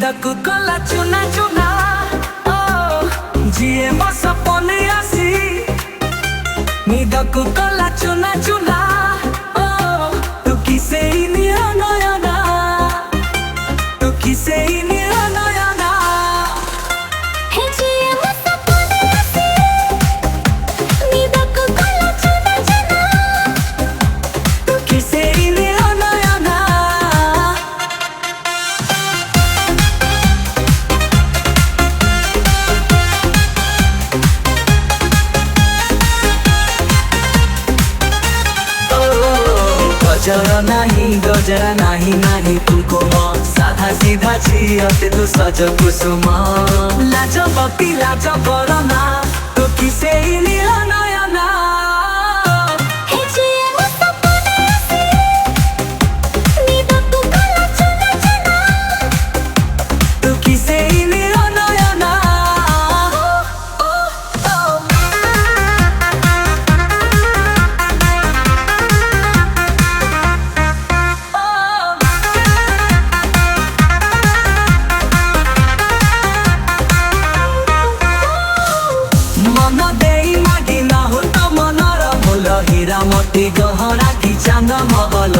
निदकु कला चुना चुना ओ जिए बस पने आसी निदकु कला चुना चुना ओ तू किसे निया नयना तू किसे निया नयना हे जिए बस पने आसी निदकु कला चुना चुना तू किसे निया नयना गजरा नाही नाही तुमको साधा सीधा छियते तू सज कुसुम लाज भक्ति लाज करना तो किसे निया नयना हे जिए बस पने आसी निदकु कला चुना चुना तू किसे निया नयना मन देई मागी ना हो तो मनर भूल हीरा मोती गहरा की चांद महल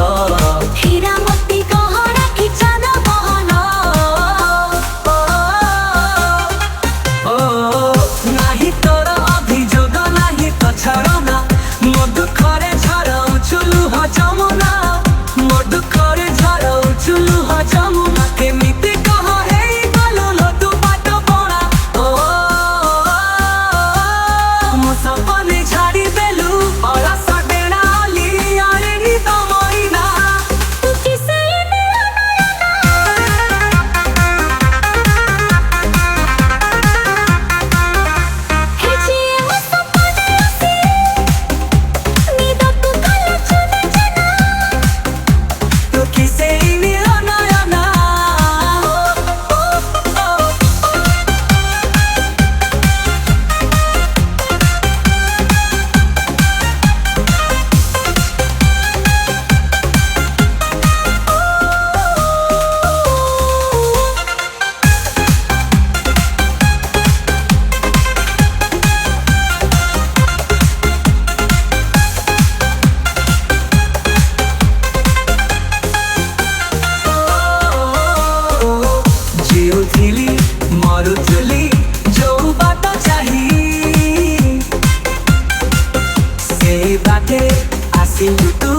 हीरा मोती गहरा की चांद महल नाही तोर अभियोग नाही तो छड़ना मो दुखरे झरौ चुलु ह जमुना मो दुखरे झरौ चुलु ह जमुना केमिति कह हे गलो लो तू बाट बणा मो सपने झाड़ी देलु बड़ा सडेना ली आरे नी तो मोइना तू किसे निया हे जिए बस पने आसी निदकु कला चुना चुना तू किसे निया नयना जिउथिली मरुथुली जो बात चाही से बाटे आसिलु तू